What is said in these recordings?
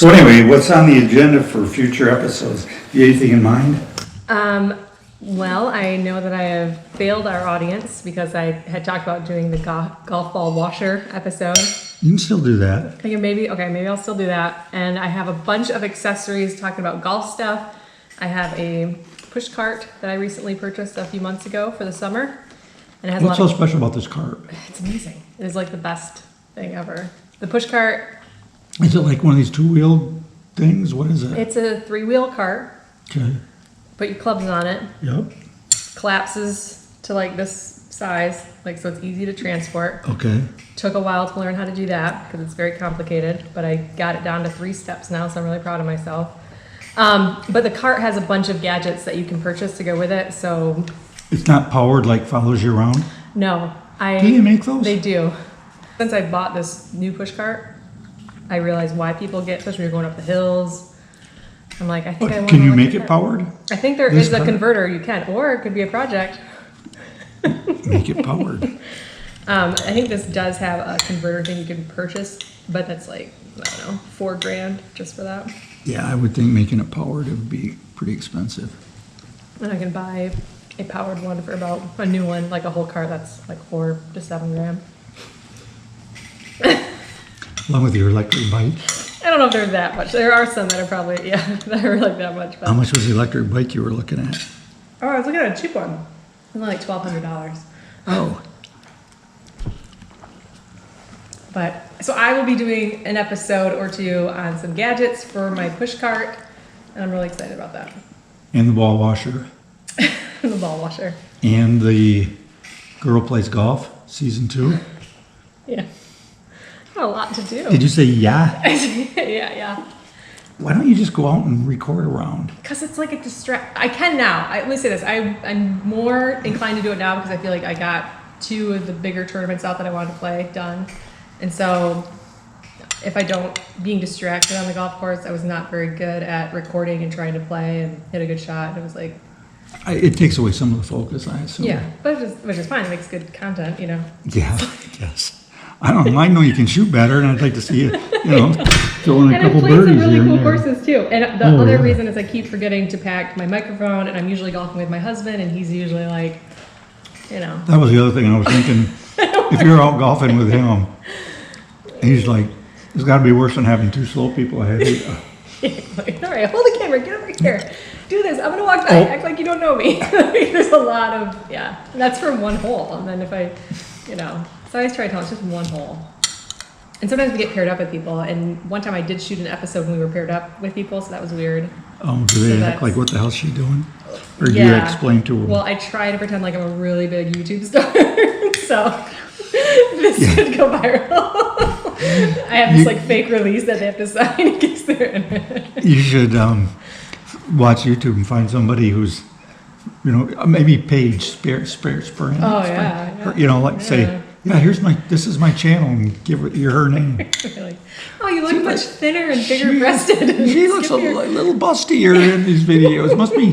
So anyway, what's on the agenda for future episodes? Do you have anything in mind? Well, I know that I have failed our audience because I had talked about doing the golf ball washer episode. You can still do that. Thinking maybe I'll still do that. And I have a bunch of accessories talking about golf stuff. I have a push cart that I recently purchased a few months ago for the summer. And it has What's a so lot of, special about this cart? it's amazing. It is like the best thing ever. The push cart, Is it like one of these two-wheel things? What is it? it's a 3-wheel cart. Okay. Put your clubs on it. Yep. Collapses to like this size, like so it's easy to transport. Okay. Took a while to learn how to do that because it's very complicated, but I got it down to 3 steps now, so I'm really proud of myself. But the cart has a bunch of gadgets that you can purchase to go with it, so It's not powered like follows you around? no. Do you make those? They do. Since I bought this new push cart, I realized why people get, especially when you're going up the hills. I'm like, I think I want Can to you look make at it that. powered? I think there This is a cart? converter you can, or it could be a project. Make it powered. I think this does have a converter thing you can purchase, but that's like, I don't know, $4,000 just for that. Yeah, I would think making it powered, it would be pretty expensive. And I can buy a powered one for about a new one, like a whole car that's like $4 to $7,000. Along with your electric bike. I don't know if there's that much. There are some that are probably, yeah, that are like that much. But How much was the electric bike you were looking at? oh, I was looking at a cheap one. Only like $1,200. Oh. But so I will be doing an episode or two on some gadgets for my push cart, and I'm really excited about that. And the ball washer. The ball washer. And the Girl Plays Golf, season 2. Yeah. Got a lot to do. Did you say yeah? yeah. Why don't you just go out and record around? Because it's like a distract. I can now. Let me say this. I'm more inclined to do it now because I feel like I got 2 of the bigger tournaments out that I wanted to play done. And so if I don't, being distracted on the golf course, I was not very good at recording and trying to play and hit a good shot. And it was like, It takes away some of the focus, I assume. yeah, but which is fine. It makes good content, you know. Yeah, yes. I don't know. I know you can shoot better, and I'd like to see you, throwing a And I've couple played some birdies really here cool and there. courses too. And the Oh, other yeah. reason is I keep forgetting to pack my microphone, and I'm usually golfing with my husband, and he's usually like, you know. That was the other thing I was thinking. If you're out golfing with him, he's like, it's got to be worse than having 2 slow people ahead of you. Like, all right, hold the camera, get over here. Do this. I'm gonna walk by. Oh. Act like you don't know me. There's a lot of, yeah. And that's from one hole. And then if I, so I always try to tell it's just one hole. And sometimes we get paired up with people. And one time I did shoot an episode when we were paired up with people, so that was weird. Oh, do they So act that's- like, what the hell's she doing? Or do you Yeah. explain to them? Well, I try to pretend like I'm a really big YouTube star. So this could go viral. I have this like fake release that they have to sign in case they're in it. You should watch YouTube and find somebody who's, maybe Paige Sprint. Oh, yeah. Say, yeah, this is my channel, and give her name. You're like, oh, you look much thinner and bigger breasted. She looks a little bustier in these videos. Must be.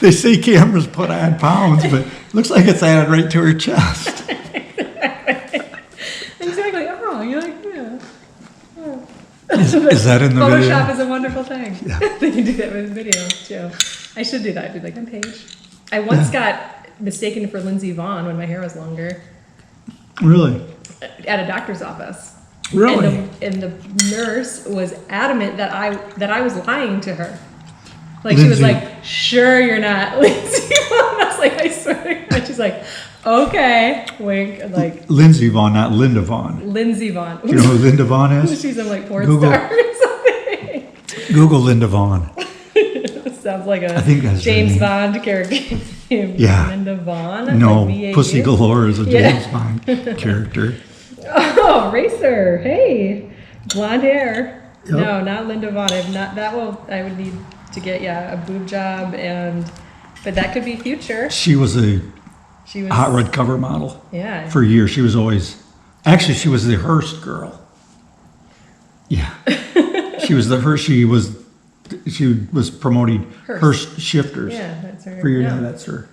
They say cameras add pounds, but it looks like it's added right to her chest. Exactly. Oh, you're like, yeah. Is that in the video? Photoshop is a wonderful thing. Yeah. They can do that with video too. I should do that. I'd be like, I'm Paige. I once got mistaken for Lindsey Vaughn when my hair was longer Really? at a doctor's office. Really? And the nurse was adamant that I was lying to her. Like she was Lindsay. like, sure you're not Lindsey Vaughn. I was like, I swear to God. She's like, okay, wink. And like Lindsey Vaughn, not Linda Vaughn. Lindsey Vaun. Do you know who Linda Vaughn is? She's some like porn Google. star or something. Google Linda Vaughn. Sounds like I think that's her James name. Bond character name. Yeah. Linda Vaughn. No, like VAU. Pussy Galore is a Yeah. James Bond character. Oh, Racer. Hey, blonde hair. Yep. No, not Linda Vaughn. I would need to get a boob job but that could be future. She was a She was hot rod cover model Yeah. for years. She was actually she was the Hearst girl. Yeah, she was the Hearst. She was promoting Hearst shifters. Yeah, that's her. For your yeah. that's her.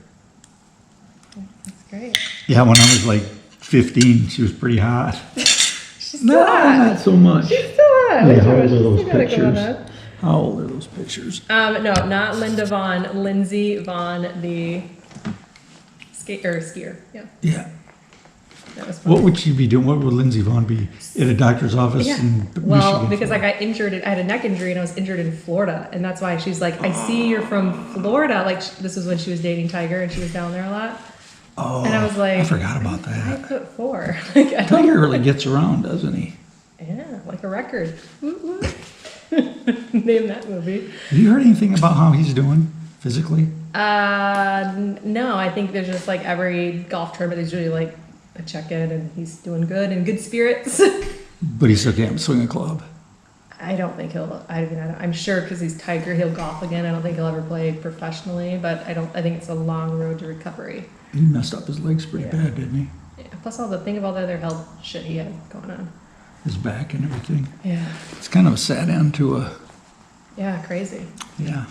That's great. Yeah, when I was like 15, she was pretty hot. She's still hot. not so much. She's still hot. I Yeah, wish how I old was are those just gonna go on pictures? that. How old are those pictures? No, not Linda Vaughn. Lindsay Vaughn, the skier. Yeah, Yeah. that was fun. What would she be doing? What would Lindsey Vaughn be at a doctor's office Yeah. in Well, Michigan? because I got injured, I had a neck injury and I was injured in Florida. And that's why she's like, I see you're from Florida. Like, this was when she was dating Tiger and she was down there a lot. Oh, And I was like, I forgot about I that. put 4. Like, I don't, Tiger really gets around, doesn't he? yeah, like a record. Woot, woot. Name that movie. Have you heard anything about how he's doing physically? No, I think there's just like every golf tournament, there's usually like a check-in and he's doing good and good spirits. But he still can't swing a club. I don't think he'll. I mean, I'm sure because he's Tiger, he'll golf again. I don't think he'll ever play professionally, but I don't. I think it's a long road to recovery. He messed up his legs pretty Yeah. bad, didn't he? Yeah. Plus, all the think of all the other health shit he had going on. His back and everything. Yeah. It's kind of a sad end to a, Yeah. Crazy. yeah.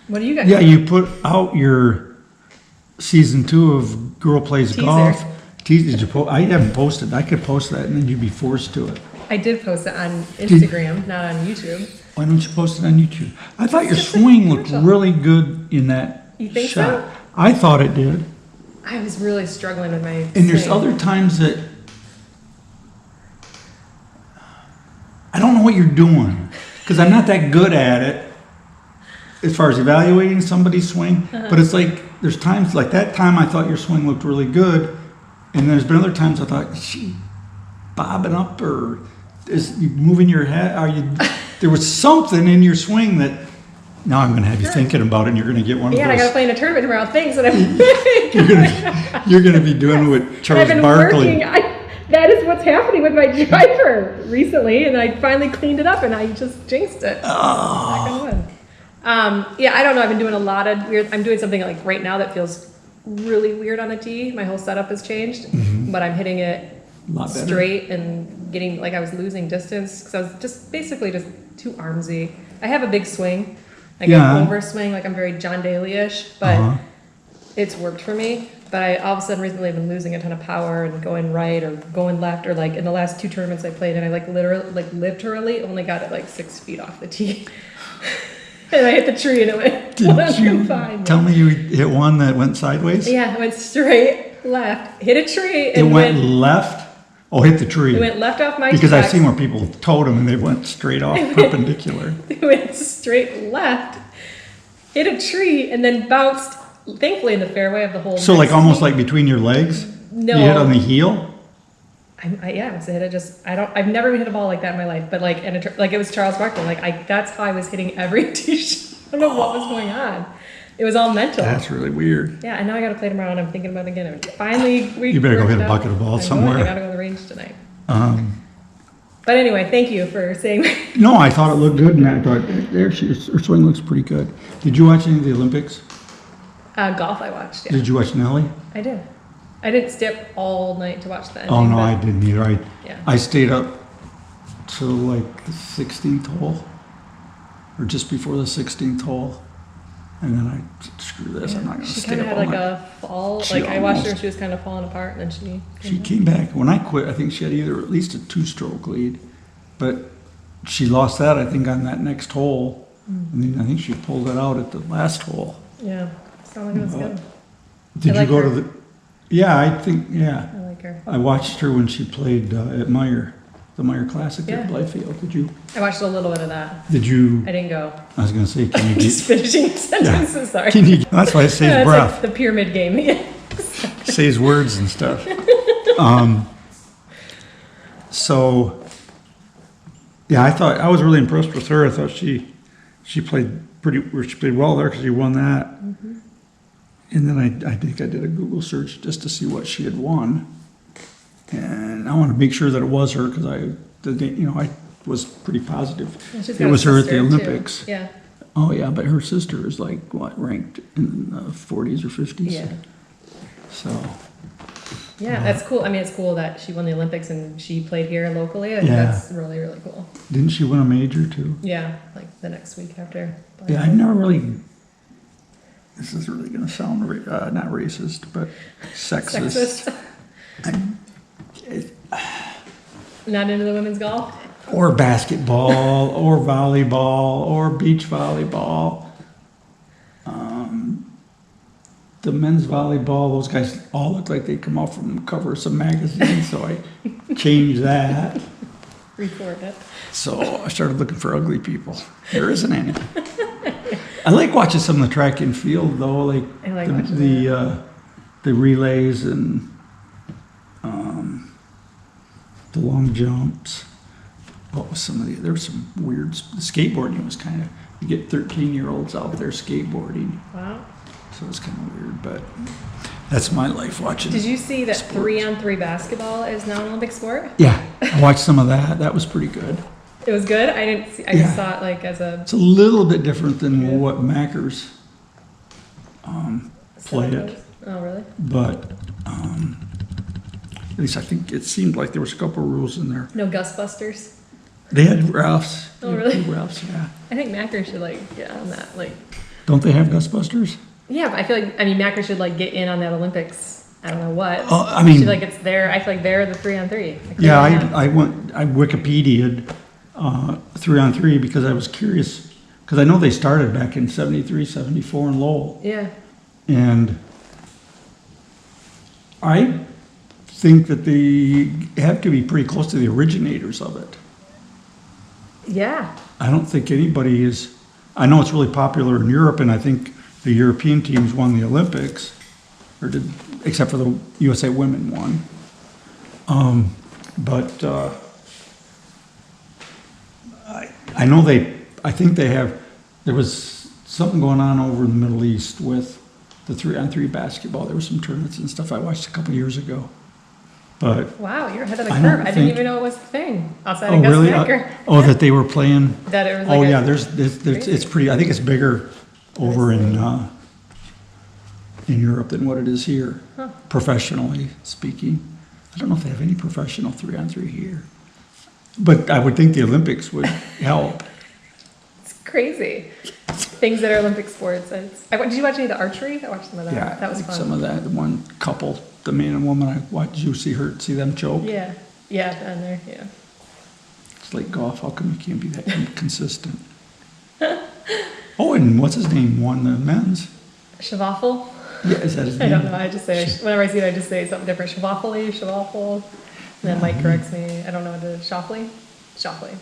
What do you got? Yeah, you put out your season 2 of Girl Plays Teaser. Golf. Did you I haven't posted. I could post that and then you'd be forced to it. I did post it on Instagram, not on YouTube. Why don't you post it on YouTube? I thought your swing looked commercial. really good in that You think shot. so? I thought it did. I was really struggling with my. And there's swing. other times that I don't know what you're doing because I'm not that good at it as far as evaluating somebody's swing. But it's like there's times like that time I thought your swing looked really good, and there's been other times I thought, is she bobbing up or is you moving your head? Are you? There was something in your swing that. Now I'm going to have you thinking about it, and you're going to get one Yeah, of I got to those. play in a tournament tomorrow. Things that I'm. You're going to be doing what Charles I've been Barkley. working. That is what's happening with my driver recently, and I finally cleaned it up, and I just jinxed it. Knock on wood. Yeah, I don't know. I've been doing a lot of weird. I'm doing something like right now that feels really weird on a tee. My whole setup has changed, but I'm hitting it A lot better. straight and getting like I was losing distance because I was just basically just too armsy. I have a big swing, like Yeah. an overswing, like I'm very John Daly-ish, but Uh-huh. it's worked for me. But I all of a sudden recently have been losing a ton of power and going right or going left or like in the last 2 tournaments I played and I like literally only got it like 6 feet off the tee. And I hit the tree and it went Did you fine. tell me you hit one that went sideways? Yeah, it went straight left, hit a tree, It and went left? Oh, hit the tree. it went left off my Because I've tracks. seen where people towed them and they went straight off perpendicular. It went straight left, hit a tree, and then bounced, thankfully, in the fairway of the hole. So like next to almost me. like between your legs? No. You hit on the heel? Yeah, I must have hit it just, I've never hit a ball like that in my life, but like, like it was Charles Barkley. Like, that's how I was hitting every tee shot. I don't know what was going on. It was all mental. That's really weird. Yeah, and now I got to play tomorrow, and I'm thinking about it again. And finally, You better go hit a worked out. bucket of balls I know, somewhere. I got to go to the range tonight. Um, But anyway, thank you for saying. no, I thought it looked good and I thought, there her swing looks pretty good. Did you watch any of the Olympics? Golf I watched. Yeah, Did you watch Nelly? I did. I didn't stay up all night to watch the ending. Oh no, but- I didn't either. Yeah. I stayed up till like the 16th hole, or just before the 16th hole, and then I screw this. I'm not going to She stay kind of up had all like night. a fall. She Like I watched her, almost- she was kind of falling apart, and then she. She came back when I quit. I think she had either at least a 2-stroke lead, but she lost that I think on that next hole, and then I think she pulled it out at the last hole. Yeah, sounded like it was good. Did I you like go her. to the? Yeah, I think yeah. I like her. I watched her when she played at Meyer, the Meyer Classic there at Yeah. Blythefield. Did you? I watched a little bit of that. Did you? I didn't go. I was going to say, can you Just get? finishing sentences. Sorry. Can you? That's why it saves Yeah, it's breath. like the pyramid game. Yeah. Says words and stuff. So, yeah, I was really impressed with her. I thought she played she played well there because she won that. Mm-hmm. And then I think I did a Google search just to see what she had won, and I want to make sure that it was her because I was pretty positive And she's it got a was her at the sister, too. Olympics. Yeah. Oh yeah, but her sister is like what ranked in the 40s or 50s. Yeah. So. Yeah, that's cool. I mean, it's cool that she won the Olympics and she played here locally. I think Yeah. that's really, really cool. Didn't she win a major too? Yeah, like the next week after. Yeah, I've never really. This is really going to sound not racist, but sexist. Sexist. Not into the women's golf? or basketball, or volleyball, or beach volleyball. The men's volleyball, those guys all look like they come off from the cover of some magazine, so I changed that. Report it. So I started looking for ugly people. There isn't any. I like watching some of the track and field though, like, I like the, watching the relays and the long jumps. What was some of the? There was some weird. The skateboarding was kind of. You get 13-year-olds out there skateboarding, Wow. so it's kind of weird. But that's my life watching. Did you see that sports. 3-on-3 basketball is now an Olympic sport? Yeah, I watched some of that. That was pretty good. It was good. I didn't see. I Yeah. just saw it like as a. It's a little bit different than Yeah. what Mackers play it. Oh, really? But at least I think it seemed like there was a couple of rules in there. No Gus Busters. They had refs. Oh, They had really? two refs, yeah. I think Macker should like get on that. Like, Don't they have Ghostbusters? yeah, but I feel like Macker should like get in on that Olympics. I don't know what. Oh, I mean- should, like it's there. I feel like they're the 3-on-3. Like, they Yeah, don't have- I Wikipedia'd 3-on-3 because I was curious, because I know they started back in 73, 74 in Lowell. Yeah. And I think that they have to be pretty close to the originators of it. Yeah. I don't think anybody is, I know it's really popular in Europe, and I think the European teams won the Olympics, or did, except for the USA women won. But I know I think they have, there was something going on over in the Middle East with the 3-on-3 basketball. There were some tournaments and stuff I watched a couple years ago. But, Wow, you're ahead of the I curve. don't I didn't think- even know it was a thing outside oh of Gus really? Macker. That they were playing? That it was like Oh a- yeah, there's it's pretty, I think it's bigger over in Europe than what it is here, Huh. professionally speaking. I don't know if they have any professional 3-on-3 here. But I would think the Olympics would help. It's crazy. Things that are Olympic sports. Did you watch any of the archery? I watched some of that. Yeah, That was like fun. some of that, the one couple, the man and woman, I watched, you see them choke? Yeah. Yeah, down there. Yeah. It's like golf, how come you can't be that consistent? Oh, and what's his name won the men's? Shavaffle? Yeah, is that his I name? don't know. I just say, whenever I see it, I just say something different. Shavaffle. And then Mike corrects me. I don't know what it is. Shoffley? Shoffley.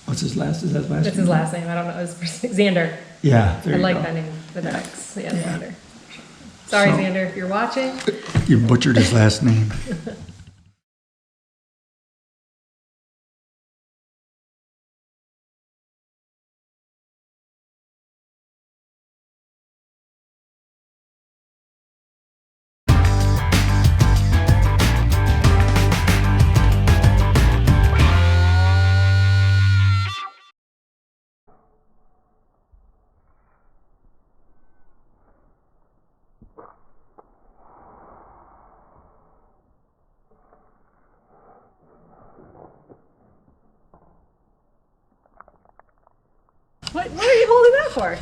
What's his last, is that his last name? That's his last name. I don't know his first name. Xander. Yeah, there I you like go. that name with an X. Yeah, Yeah. Xander. Sorry, So- Xander, if you're watching. You butchered his last name. What are you holding that for?